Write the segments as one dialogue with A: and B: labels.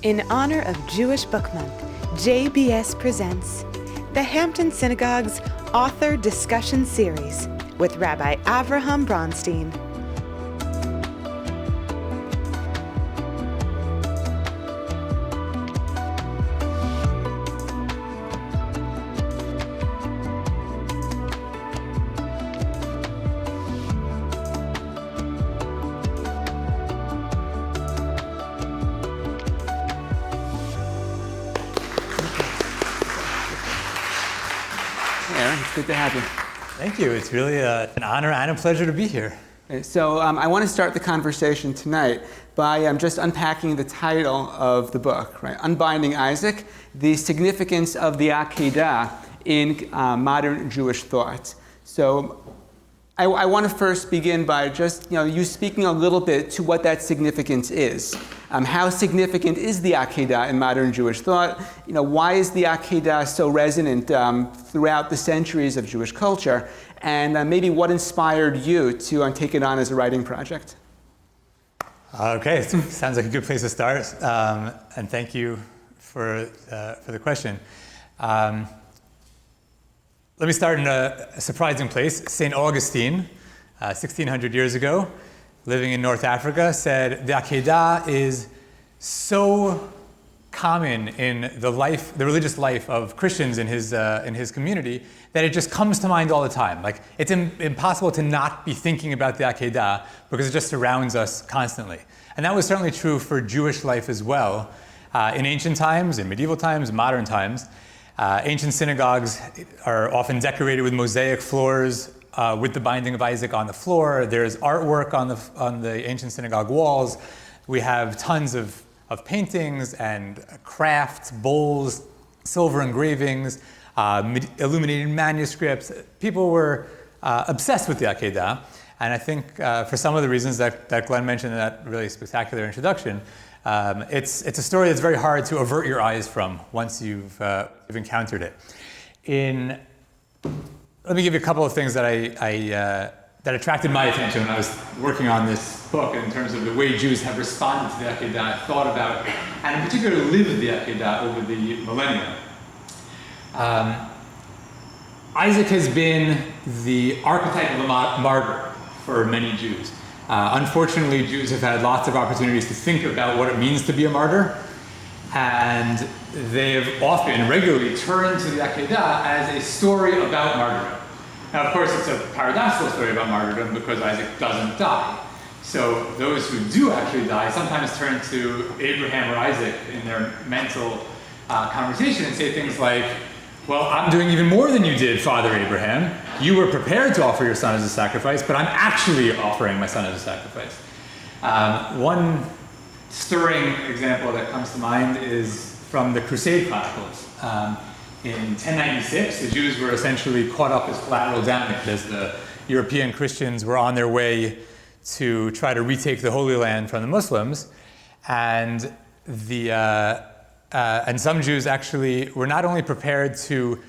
A: In honor of Jewish Book Month, JBS presents the Hampton Synagogue's Author Discussion Series with Rabbi Avraham Bronstein.
B: Aaron, it's good to have you.
C: Thank you. It's really an honor and a pleasure to be here.
B: So I want to start the conversation tonight by just unpacking the title of the book, right? Unbinding Isaac, the significance of the Akadah in modern Jewish thought. So I want to first begin by just you speaking a little bit to what that significance is. How significant is the Akadah in modern Jewish thought? Why is the Akadah so resonant throughout the centuries of Jewish culture? And maybe what inspired you to take it on as a writing project?
C: Okay, sounds like a good place to start. And thank you for the question. Let me start in a surprising place. St. Augustine, 1600 years ago, living in North Africa, said the Akadah is so common in the religious life of Christians in his community that it just comes to mind all the time. Like, it's impossible to not be thinking about the Akadah because it just surrounds us constantly. And that was certainly true for Jewish life as well. In ancient times, in medieval times, modern times, ancient synagogues are often decorated with mosaic floors with the Binding of Isaac on the floor. There's artwork on the ancient synagogue walls. We have tons of paintings and crafts, bowls, silver engravings, illuminated manuscripts. People were obsessed with the Akadah. And I think for some of the reasons that Glenn mentioned in that really spectacular introduction, it's a story that's very hard to avert your eyes from once you've encountered it. Let me give you a couple of things that that attracted my attention when I was working on this book in terms of the way Jews have responded to the Akadah, thought about, and in particular lived the Akadah over the millennia. Isaac has been the archetype of a martyr for many Jews. Unfortunately, Jews have had lots of opportunities to think about what it means to be a martyr, and they have often, regularly, turned to the Akadah as a story about martyrdom. Now, of course, it's a paradoxical story about martyrdom because Isaac doesn't die. So those who do actually die sometimes turn to Abraham or Isaac in their mental conversation and say things like, well, I'm doing even more than you did, Father Abraham. You were prepared to offer your son as a sacrifice, but I'm actually offering my son as a sacrifice. One stirring example that comes to mind is from the Crusade Chronicles. In 1096, the Jews were essentially caught up as collateral damage as the European Christians were on their way to try to retake the Holy Land from the Muslims. And some Jews actually were not only prepared to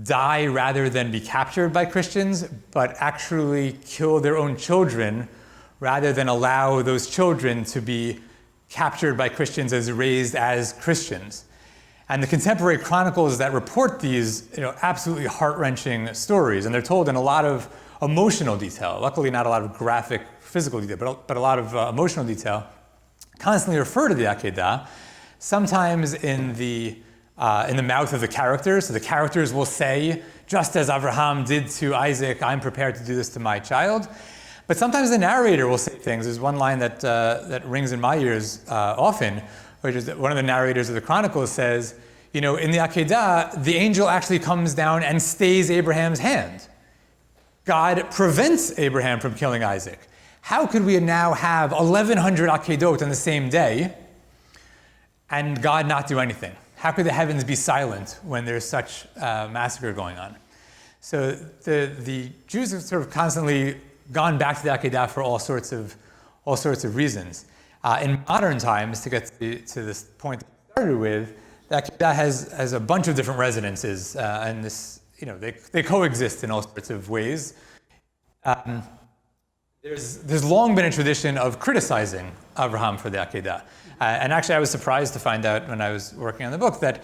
C: die rather than be captured by Christians, but actually kill their own children rather than allow those children to be captured by Christians as raised as Christians. And the contemporary chronicles that report these absolutely heart-wrenching stories, and they're told in a lot of emotional detail, luckily not a lot of graphic physical detail, but a lot of emotional detail, constantly refer to the Akadah, sometimes in the mouth of the characters. So the characters will say, just as Avraham did to Isaac, I'm prepared to do this to my child. But sometimes the narrator will say things. There's one line that rings in my ears often, which is that one of the narrators of the Chronicles says, in the Akadah, the angel actually comes down and stays Abraham's hand. God prevents Abraham from killing Isaac. How could we now have 1,100 Akadot on the same day and God not do anything? How could the heavens be silent when there's such massacre going on? So the Jews have sort of constantly gone back to the Akadah for all sorts of reasons. In modern times, to get to this point that I started with, the Akadah has a bunch of different resonances, and this, they coexist in all sorts of ways. There's long been a tradition of criticizing Avraham for the Akadah. And actually, I was surprised to find out when I was working on the book that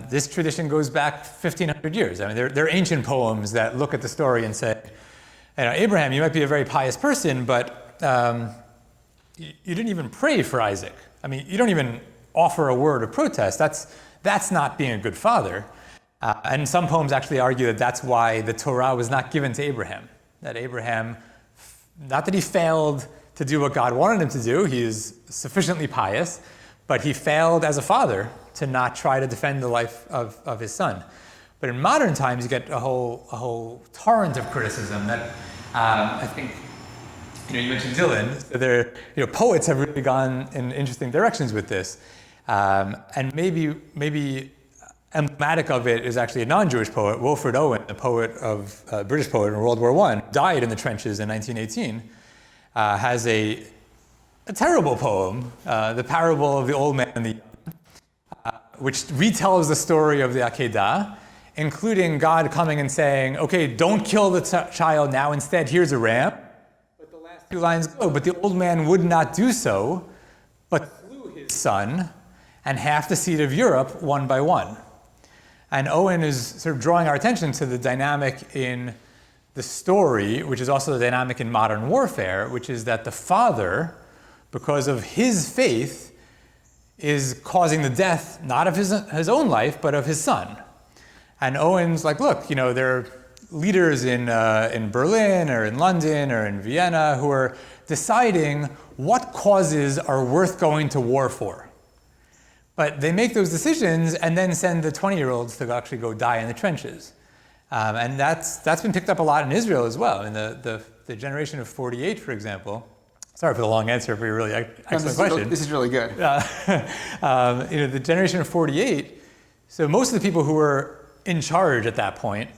C: this tradition goes back 1,500 years. I mean, there are ancient poems that look at the story and say, Abraham, you might be a very pious person, but you didn't even pray for Isaac. I mean, you don't even offer a word of protest. That's not being a good father. And some poems actually argue that that's why the Torah was not given to Abraham. That Abraham, not that he failed to do what God wanted him to do, he is sufficiently pious, but he failed as a father to not try to defend the life of his son. But in modern times, you get a whole torrent of criticism that I think, you mentioned Dylan, so poets have really gone in interesting directions with this. And maybe emblematic of it is actually a non-Jewish poet, Wilfred Owen, a British poet in World War I, died in the trenches in 1918, has a terrible poem, The Parable of the Old Man and the Young, which retells the story of the Akadah, including God coming and saying, okay, don't kill the child now, instead here's a ram. But the last two lines go, but the old man would not do so, but slew his son and half the seed of Europe one by one. And Owen is sort of drawing our attention to the dynamic in the story, which is also the dynamic in modern warfare, which is that the father, because of his faith, is causing the death not of his own life, but of his son. And Owen's like, look, there are leaders in Berlin or in London or in Vienna who are deciding what causes are worth going to war for. But they make those decisions and then send the 20-year-olds to actually go die in the trenches. And that's been picked up a lot in Israel as well. In the generation of 48, for example. Sorry for the long answer for your really excellent question.
B: This is really good.
C: The generation of 48, so most of the people who were in charge at that point,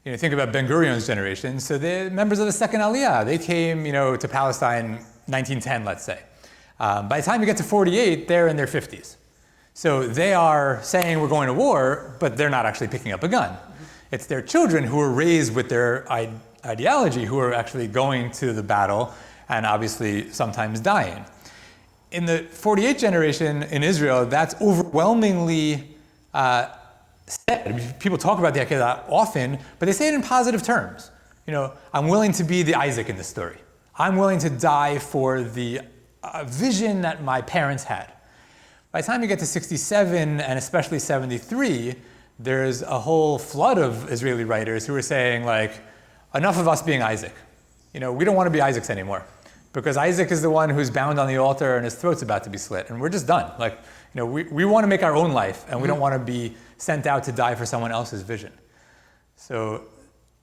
C: think about Ben-Gurion's generation, so they're members of the second Aliyah. They came, to Palestine 1910, let's say. By the time you get to 48, they're in their 50s. So they are saying we're going to war, but they're not actually picking up a gun. It's their children who are raised with their ideology who are actually going to the battle and obviously sometimes dying. In the 48 generation in Israel, that's overwhelmingly said. People talk about the Akadah often, but they say it in positive terms. I'm willing to be the Isaac in this story. I'm willing to die for the vision that my parents had. By the time you get to 67 and especially 73, there's a whole flood of Israeli writers who are saying, enough of us being Isaac. We don't want to be Isaacs anymore, because Isaac is the one who's bound on the altar and his throat's about to be slit, and we're just done. We want to make our own life, and we don't want to be sent out to die for someone else's vision. So,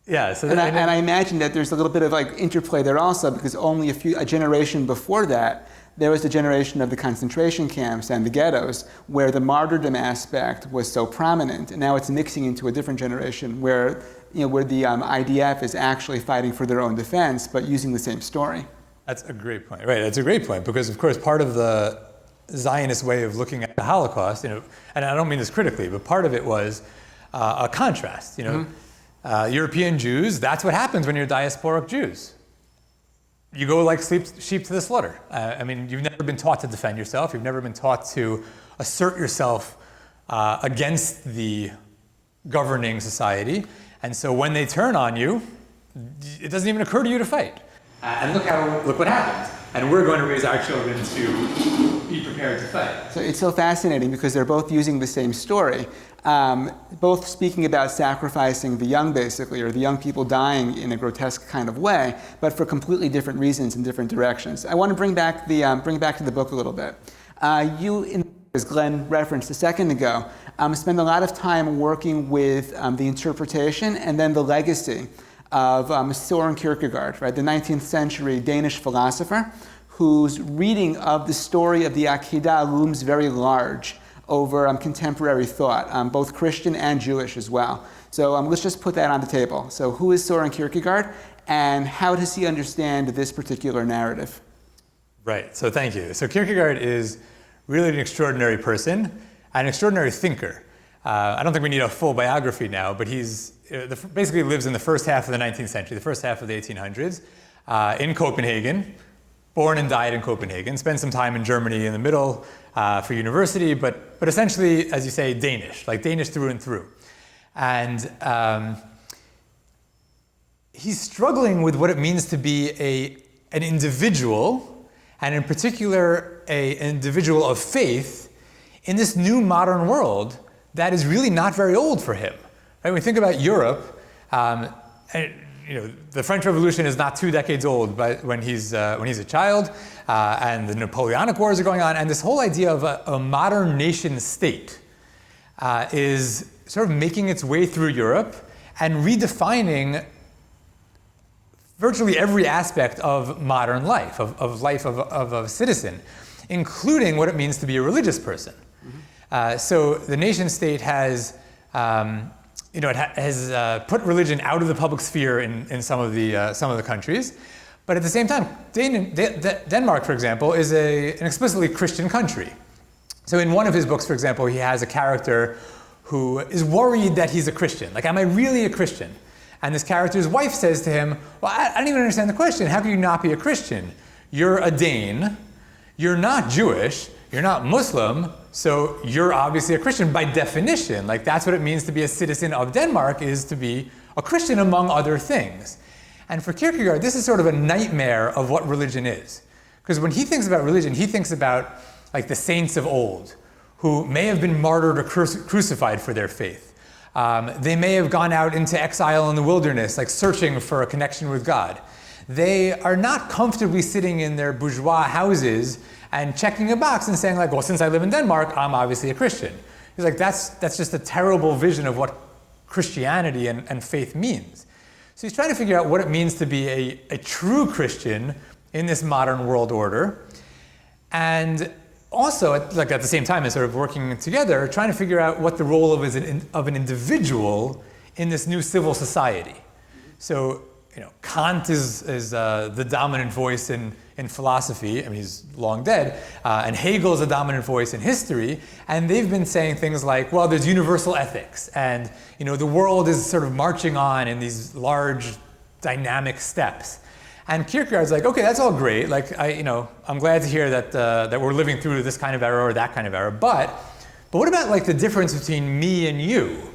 C: yeah. So
B: and I imagine that there's a little bit of interplay there also, because only a generation before that, there was the generation of the concentration camps and the ghettos where the martyrdom aspect was so prominent, and now it's mixing into a different generation where the IDF is actually fighting for their own defense, but using the same story.
C: That's a great point, right? That's a great point, because of course part of the Zionist way of looking at the Holocaust, and I don't mean this critically, but part of it was a contrast. European Jews, that's what happens when you're diasporic Jews. You go like sheep to the slaughter. You've never been taught to defend yourself. You've never been taught to assert yourself against the governing society. And so when they turn on you, it doesn't even occur to you to fight. And look what happens. And we're going to raise our children to be prepared to fight.
B: So it's so fascinating because they're both using the same story, both speaking about sacrificing the young, basically, or the young people dying in a grotesque kind of way, but for completely different reasons in different directions. I want to bring back to the book a little bit. As Glenn referenced a second ago, spend a lot of time working with the interpretation and then the legacy of Soren Kierkegaard, right, the 19th century Danish philosopher, whose reading of the story of the Akadah looms very large over contemporary thought, both Christian and Jewish as well. So let's just put that on the table. So who is Soren Kierkegaard, and how does he understand this particular narrative?
C: Right, so thank you. So Kierkegaard is really an extraordinary person, an extraordinary thinker. I don't think we need a full biography now, but he's basically lives in the first half of the 19th century, the first half of the 1800s, in Copenhagen, born and died in Copenhagen, spent some time in Germany in the middle for university, but essentially, as you say, Danish, like Danish through and through. And he's struggling with what it means to be an individual, and in particular, an individual of faith in this new modern world that is really not very old for him. Right? When we think about Europe, the French Revolution is not 2 decades old, but when he's a child, and the Napoleonic Wars are going on, and this whole idea of a modern nation state is sort of making its way through Europe and redefining virtually every aspect of modern life, of life of a citizen, including what it means to be a religious person. So the nation state has put religion out of the public sphere in some of the countries, but at the same time, Denmark, for example, is an explicitly Christian country. So in one of his books, for example, he has a character who is worried that he's a Christian. Like, am I really a Christian? And this character's wife says to him, well, I don't even understand the question. How can you not be a Christian? You're a Dane, you're not Jewish, you're not Muslim, so you're obviously a Christian by definition. Like, that's what it means to be a citizen of Denmark, is to be a Christian among other things. And for Kierkegaard, this is sort of a nightmare of what religion is. Because when he thinks about religion, he thinks about like the saints of old, who may have been martyred or crucified for their faith. They may have gone out into exile in the wilderness, like searching for a connection with God. They are not comfortably sitting in their bourgeois houses and checking a box and saying like, well, since I live in Denmark, I'm obviously a Christian. He's like, that's just a terrible vision of what Christianity and faith means. So he's trying to figure out what it means to be a true Christian in this modern world order. And also, at the same time as sort of working together, trying to figure out what the role of an individual in this new civil society. So, Kant is the dominant voice in philosophy. I mean, he's long dead. And Hegel is a dominant voice in history. And they've been saying things like, well, there's universal ethics. And, the world is sort of marching on in these large dynamic steps. And Kierkegaard's like, okay, that's all great. Like, I'm glad to hear that we're living through this kind of era or that kind of era. But what about like the difference between me and you,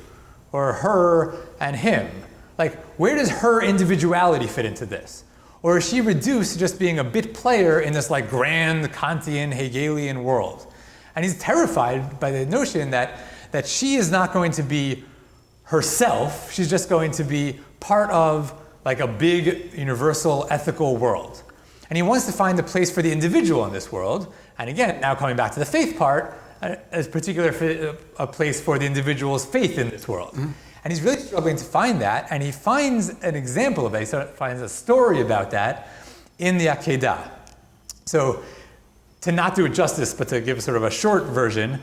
C: or her and him? Like, where does her individuality fit into this? Or is she reduced to just being a bit player in this like grand Kantian, Hegelian world? And he's terrified by the notion that she is not going to be herself. She's just going to be part of like a big universal ethical world. And he wants to find a place for the individual in this world. And again, now coming back to the faith part, a place for the individual's faith in this world. Mm-hmm. And he's really struggling to find that, and he finds an example of it. He finds a story about that in the Akadah. So to not do it justice, but to give sort of a short version,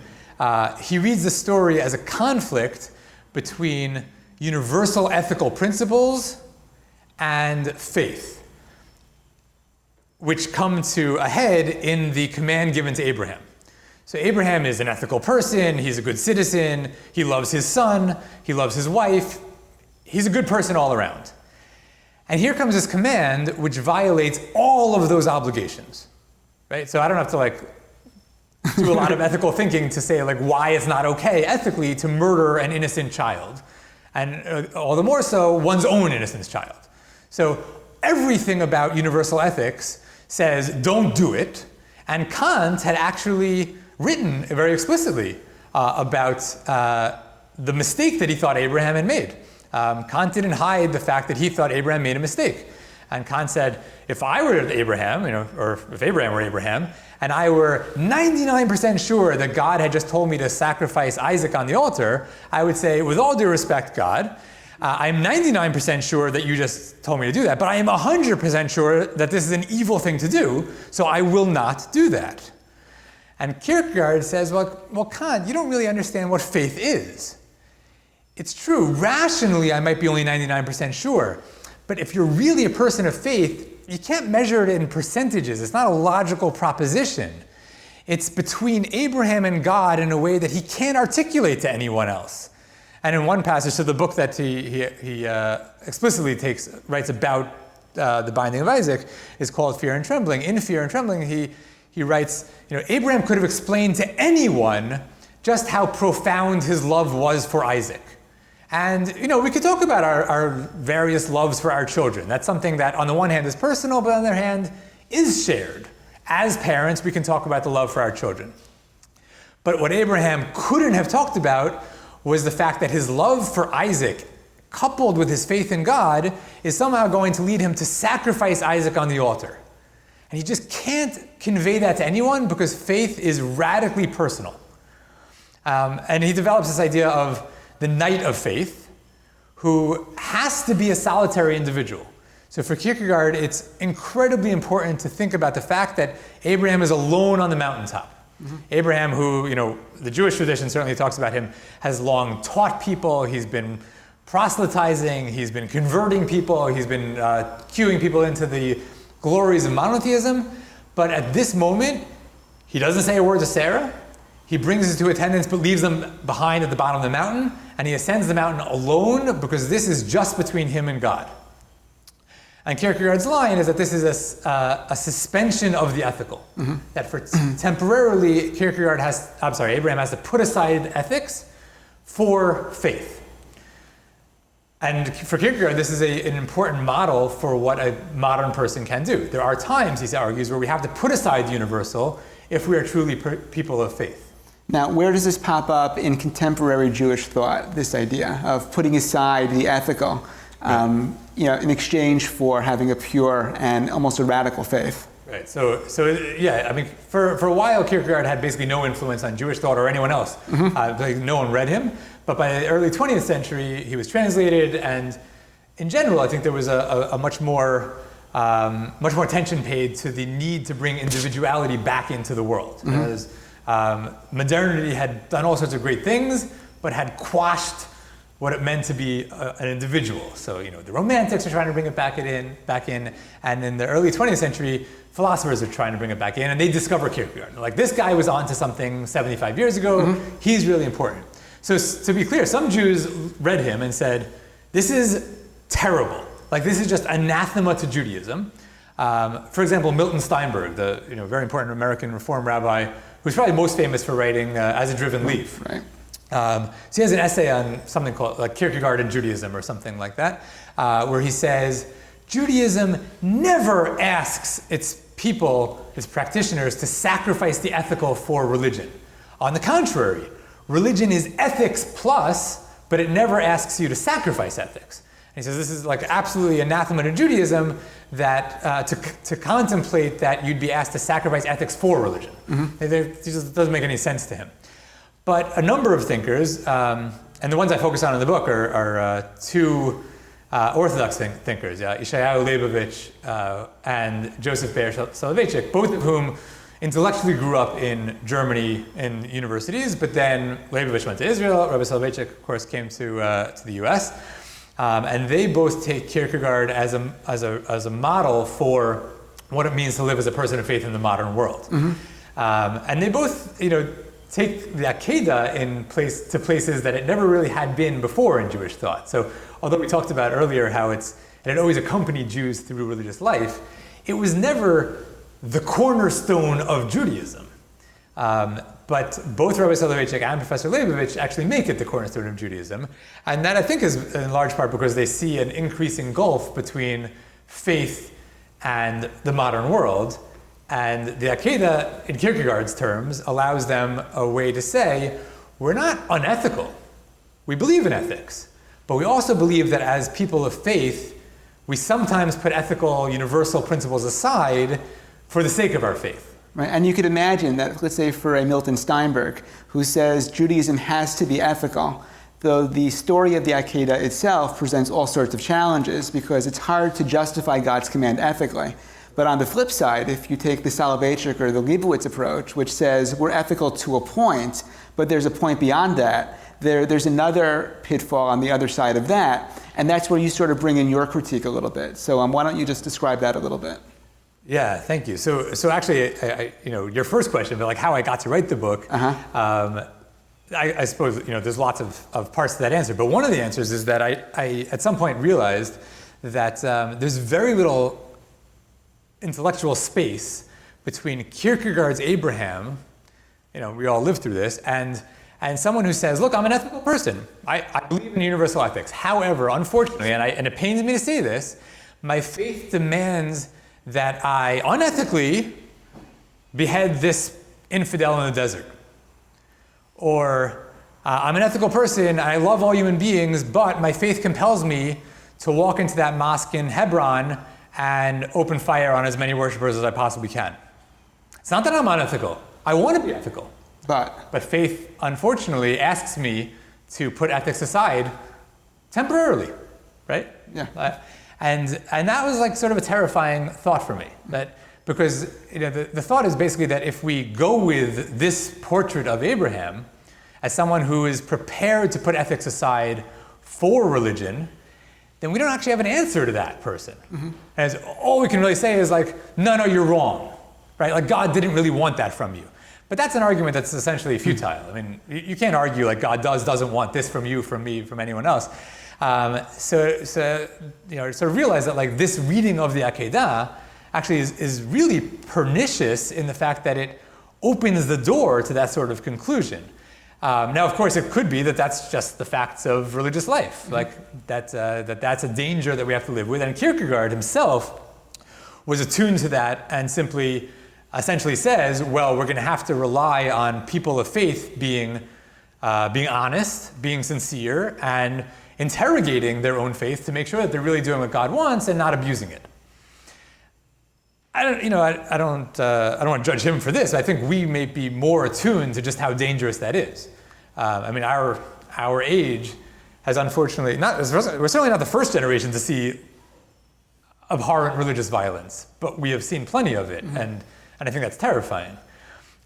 C: he reads the story as a conflict between universal ethical principles and faith, which come to a head in the command given to Abraham. So Abraham is an ethical person, he's a good citizen, he loves his son, he loves his wife, he's a good person all around. And here comes this command which violates all of those obligations, right? So I don't have to like do a lot of ethical thinking to say like why it's not okay ethically to murder an innocent child, and all the more so one's own innocent child. So everything about universal ethics says don't do it, and Kant had actually written very explicitly about the mistake that he thought Abraham had made. Kant didn't hide the fact that he thought Abraham made a mistake. And Kant said, if I were Abraham, or if Abraham were Abraham, and I were 99% sure that God had just told me to sacrifice Isaac on the altar, I would say, with all due respect, God, I'm 99% sure that you just told me to do that, but I am 100% sure that this is an evil thing to do, so I will not do that. And Kierkegaard says, well, Kant, you don't really understand what faith is. It's true, rationally I might be only 99% sure, but if you're really a person of faith, you can't measure it in percentages. It's not a logical proposition. It's between Abraham and God in a way that he can't articulate to anyone else. And in one passage, so the book that he explicitly writes about The Binding of Isaac, is called Fear and Trembling. In Fear and Trembling, he writes, Abraham could have explained to anyone just how profound his love was for Isaac. And, we could talk about our various loves for our children. That's something that, on the one hand, is personal, but on the other hand, is shared. As parents, we can talk about the love for our children. But what Abraham couldn't have talked about was the fact that his love for Isaac, coupled with his faith in God, is somehow going to lead him to sacrifice Isaac on the altar. And he just can't convey that to anyone because faith is radically personal. And he develops this idea of the knight of faith, who has to be a solitary individual. So for Kierkegaard, it's incredibly important to think about the fact that Abraham is alone on the mountaintop. Mm-hmm. Abraham, who, the Jewish tradition certainly talks about him, has long taught people, he's been proselytizing, he's been converting people, he's been cueing people into the glories of monotheism. But at this moment, he doesn't say a word to Sarah. He brings his two attendants but leaves them behind at the bottom of the mountain, and he ascends the mountain alone because this is just between him and God. And Kierkegaard's line is that this is a suspension of the ethical. Mm-hmm. That for temporarily, Abraham has to put aside ethics for faith. And for Kierkegaard, this is an important model for what a modern person can do. There are times, he argues, where we have to put aside the universal if we are truly people of faith.
B: Now, where does this pop up in contemporary Jewish thought, this idea of putting aside the ethical, in exchange for having a pure and almost a radical faith?
C: Right. So for a while, Kierkegaard had basically no influence on Jewish thought or anyone else. Mm-hmm. No one read him. But by the early 20th century, he was translated, and in general, I think there was a much more attention paid to the need to bring individuality back into the world. Mm-hmm. Because modernity had done all sorts of great things, but had quashed what it meant to be an individual. So, the Romantics are trying to bring it back in, and in the early 20th century, philosophers are trying to bring it back in, and they discover Kierkegaard. Like, this guy was onto something 75 years ago, mm-hmm. He's really important. So to be clear, some Jews read him and said, this is terrible. Like, this is just anathema to Judaism. For example, Milton Steinberg, the very important American Reform rabbi, who's probably most famous for writing As a Driven Leaf.
B: Right.
C: So he has an essay on something called like Kierkegaard and Judaism or something like that, where he says, Judaism never asks its people, its practitioners, to sacrifice the ethical for religion. On the contrary, religion is ethics plus, but it never asks you to sacrifice ethics. And he says this is like absolutely anathema to Judaism that to contemplate that you'd be asked to sacrifice ethics for religion. Mm-hmm. It just doesn't make any sense to him. But a number of thinkers, and the ones I focus on in the book are two Orthodox thinkers, Yeshayahu Leibovich and Joseph Be'er Soloveitchik, both of whom intellectually grew up in Germany in universities, but then Leibovich went to Israel, Rabbi Soloveitchik, of course, came to the US, and they both take Kierkegaard as a model for what it means to live as a person of faith in the modern world. Mm-hmm. And they both, take the Akadah to places that it never really had been before in Jewish thought. So although we talked about earlier how it had always accompanied Jews through religious life, it was never the cornerstone of Judaism. But both Rabbi Soloveitchik and Professor Leibovich actually make it the cornerstone of Judaism. And that I think is in large part because they see an increasing gulf between faith and the modern world. And the Akadah, in Kierkegaard's terms, allows them a way to say, we're not unethical. We believe in ethics. But we also believe that as people of faith, we sometimes put ethical, universal principles aside for the sake of our faith.
B: Right, and you could imagine that, let's say for a Milton Steinberg, who says Judaism has to be ethical, though the story of the Akadah itself presents all sorts of challenges because it's hard to justify God's command ethically. But on the flip side, if you take the Soloveitchik or the Leibovitz approach, which says we're ethical to a point, but there's a point beyond that, there's another pitfall on the other side of that, and that's where you sort of bring in your critique a little bit. So why don't you just describe that a little bit?
C: Yeah, thank you. So actually, your first question, but like how I got to write the book, I suppose there's lots of parts to that answer. But one of the answers is that I at some point realized that there's very little intellectual space between Kierkegaard's Abraham, we all live through this, and someone who says, look, I'm an ethical person. I believe in universal ethics. However, unfortunately, and it pains me to say this, my faith demands that I unethically behead this infidel in the desert. Or I'm an ethical person, I love all human beings, but my faith compels me to walk into that mosque in Hebron and open fire on as many worshipers as I possibly can. It's not that I'm unethical. I want to be ethical. But faith, unfortunately, asks me to put ethics aside temporarily, right?
B: Yeah.
C: And that was like sort of a terrifying thought for me. Because the thought is basically that if we go with this portrait of Abraham as someone who is prepared to put ethics aside for religion, then we don't actually have an answer to that person. Mm-hmm. And all we can really say is like, no, you're wrong, right? Like God didn't really want that from you. But that's an argument that's essentially futile. I mean, you can't argue like God doesn't want this from you, from me, from anyone else. So sort of realize that like this reading of the Akadah actually is really pernicious in the fact that it opens the door to that sort of conclusion. Now, of course, it could be that that's just the facts of religious life, like that's a danger that we have to live with. And Kierkegaard himself was attuned to that and simply essentially says, well, we're going to have to rely on people of faith being honest, being sincere, and interrogating their own faith to make sure that they're really doing what God wants and not abusing it. I don't want to judge him for this. I think we may be more attuned to just how dangerous that is. Our age has unfortunately we're certainly not the first generation to see abhorrent religious violence, but we have seen plenty of it, mm-hmm. and I think that's terrifying.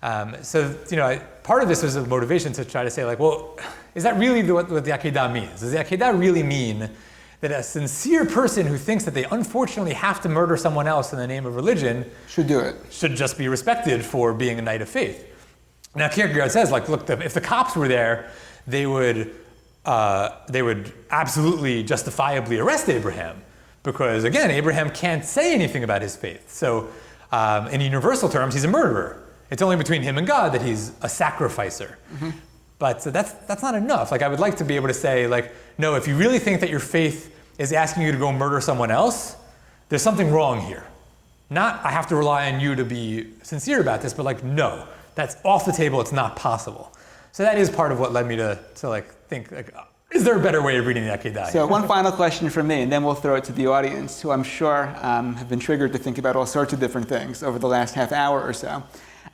C: Part of this was a motivation to try to say, like, well, is that really what the Akadah means? Does the Akadah really mean that a sincere person who thinks that they unfortunately have to murder someone else in the name of religion
B: should do it?
C: Should just be respected for being a knight of faith. Now Kierkegaard says, like, look, if the cops were there, they would absolutely justifiably arrest Abraham, because again, Abraham can't say anything about his faith. So in universal terms, he's a murderer. It's only between him and God that he's a sacrificer. Mm-hmm. But that's not enough. Like, I would like to be able to say, like, no, if you really think that your faith is asking you to go murder someone else, there's something wrong here. Not, I have to rely on you to be sincere about this, but like, no, that's off the table, it's not possible. So that is part of what led me to like think, like, is there a better way of reading the Akadah?
B: So one final question from me, and then we'll throw it to the audience, who I'm sure have been triggered to think about all sorts of different things over the last half hour or so.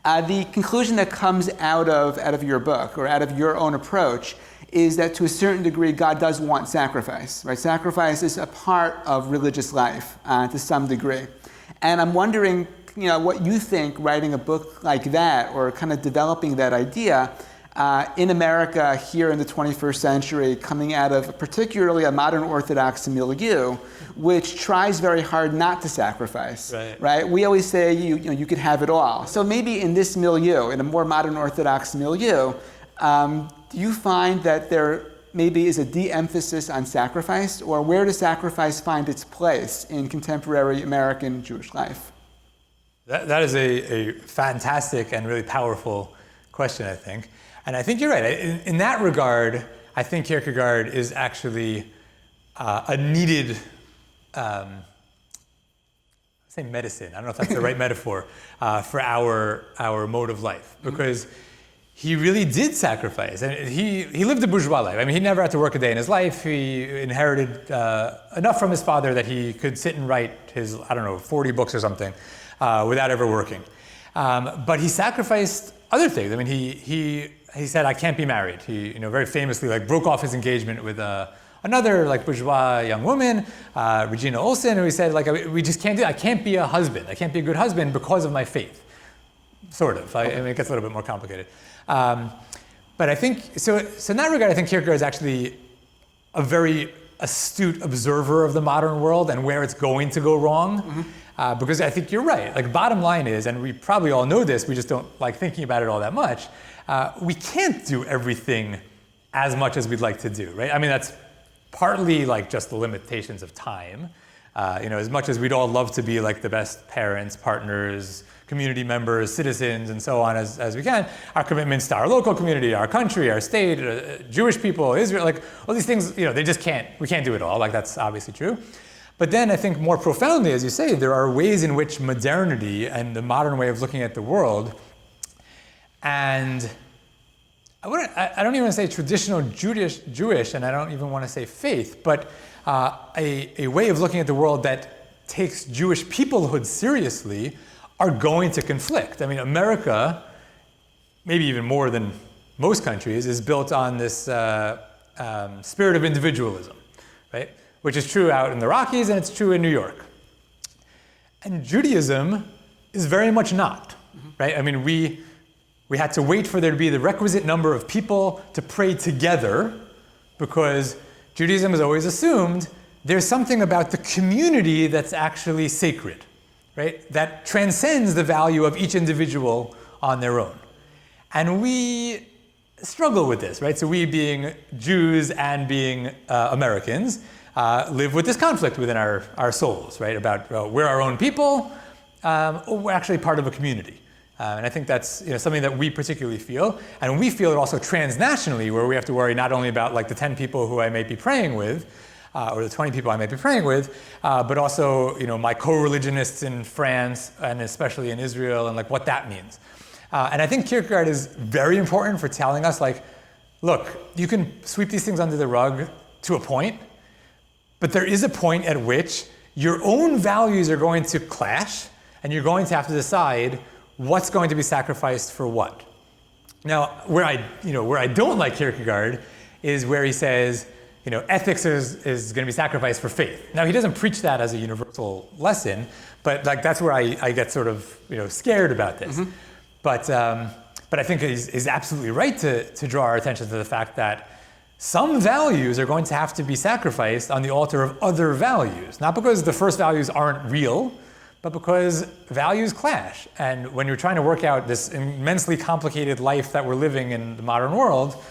B: The conclusion that comes out of your book, or out of your own approach, is that to a certain degree, God does want sacrifice, right? Sacrifice is a part of religious life to some degree. And I'm wondering, what you think writing a book like that, or kind of developing that idea in America here in the 21st century, coming out of particularly a modern Orthodox milieu, which tries very hard not to sacrifice, right? We always say you could have it all. So maybe in this milieu, in a more modern Orthodox milieu, do you find that there maybe is a de-emphasis on sacrifice, or where does sacrifice find its place in contemporary American Jewish life?
C: That is a fantastic and really powerful question, I think. And I think you're right. In that regard, I think Kierkegaard is actually a needed, say medicine. I don't know if that's the right metaphor for our mode of life, because he really did sacrifice, and he lived a bourgeois life. I mean, he never had to work a day in his life. He inherited enough from his father that he could sit and write his, 40 books or something without ever working. But he sacrificed other things. I mean, he said, I can't be married. He, very famously, like, broke off his engagement with another, like, bourgeois young woman, Regina Olsen, who he said, like, we just can't do it. I can't be a husband. I can't be a good husband because of my faith. Sort of. I mean, it gets a little bit more complicated. But I think, so in that regard, I think Kierkegaard is actually a very astute observer of the modern world and where it's going to go wrong. Mm-hmm. Because I think you're right. Like, bottom line is, and we probably all know this, we just don't like thinking about it all that much, we can't do everything as much as we'd like to do, right? I mean, that's partly like just the limitations of time. As much as we'd all love to be like the best parents, partners, community members, citizens, and so on as we can, our commitments to our local community, our country, our state, Jewish people, Israel, like all these things, we can't do it all. Like that's obviously true. But then I think more profoundly, as you say, there are ways in which modernity and the modern way of looking at the world, and I don't even want to say traditional Jewish, and I don't even want to say faith, but a way of looking at the world that takes Jewish peoplehood seriously are going to conflict. I mean, America, maybe even more than most countries, is built on this spirit of individualism, right? Which is true out in the Rockies and it's true in New York. And Judaism is very much not, right? I mean, we had to wait for there to be the requisite number of people to pray together because Judaism has always assumed there's something about the community that's actually sacred, right? That transcends the value of each individual on their own. And we struggle with this, right? So we being Jews and being Americans live with this conflict within our souls, right? About we're our own people, or we're actually part of a community. And I think that's something that we particularly feel. And we feel it also transnationally, where we have to worry not only about like the 10 people who I may be praying with, or the 20 people I may be praying with, but also my co-religionists in France and especially in Israel and like what that means. And I think Kierkegaard is very important for telling us like, look, you can sweep these things under the rug to a point, but there is a point at which your own values are going to clash and you're going to have to decide what's going to be sacrificed for what. Now, where I don't like Kierkegaard is where he says, ethics is going to be sacrificed for faith. Now, he doesn't preach that as a universal lesson, but like that's where I get sort of scared about this. Mm-hmm. But I think he's absolutely right to draw our attention to the fact that some values are going to have to be sacrificed on the altar of other values, not because the first values aren't real, but because values clash. And when you're trying to work out this immensely complicated life that we're living in the modern world,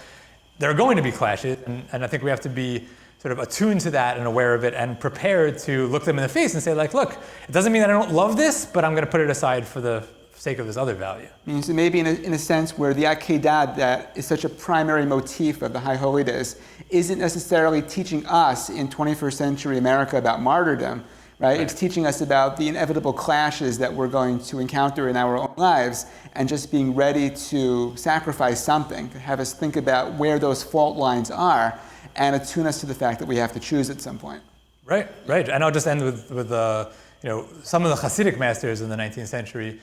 C: there are going to be clashes. And I think we have to be sort of attuned to that and aware of it and prepared to look them in the face and say like, look, it doesn't mean that I don't love this, but I'm going to put it aside for the sake of this other value.
B: So maybe in a sense where the Akadah, that is such a primary motif of the High Holy Days, isn't necessarily teaching us in 21st century America about martyrdom, right? It's teaching us about the inevitable clashes that we're going to encounter in our own lives and just being ready to sacrifice something, to have us think about where those fault lines are and attune us to the fact that we have to choose at some point.
C: Right. And I'll just end with some of the Hasidic masters in the 19th century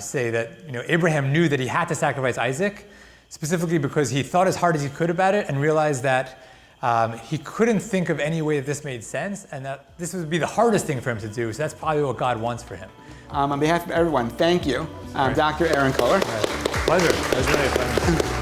C: say that Abraham knew that he had to sacrifice Isaac specifically because he thought as hard as he could about it and realized that he couldn't think of any way that this made sense and that this would be the hardest thing for him to do. So that's probably what God wants for him.
B: On behalf of everyone, thank you. Dr. Aaron Koller.
C: Pleasure. That was really fun.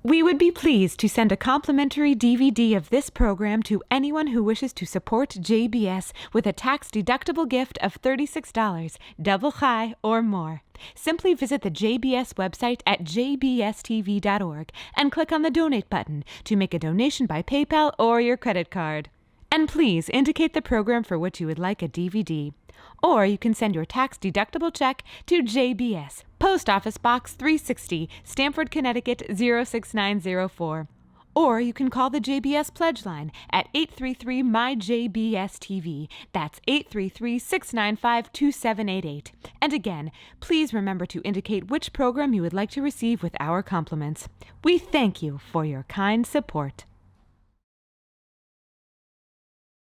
A: We would be pleased to send a complimentary DVD of this program to anyone who wishes to support JBS with a tax-deductible gift of $36, double chai or more. Simply visit the JBS website at jbstv.org and click on the Donate button to make a donation by PayPal or your credit card. And please indicate the program for which you would like a DVD. Or you can send your tax-deductible check to JBS, Post Office Box 360, Stamford, Connecticut 06904. Or you can call the JBS Pledge Line at 833-MY-JBS-TV. That's 833-695-2788. And again, please remember to indicate which program you would like to receive with our compliments. We thank you for your kind support.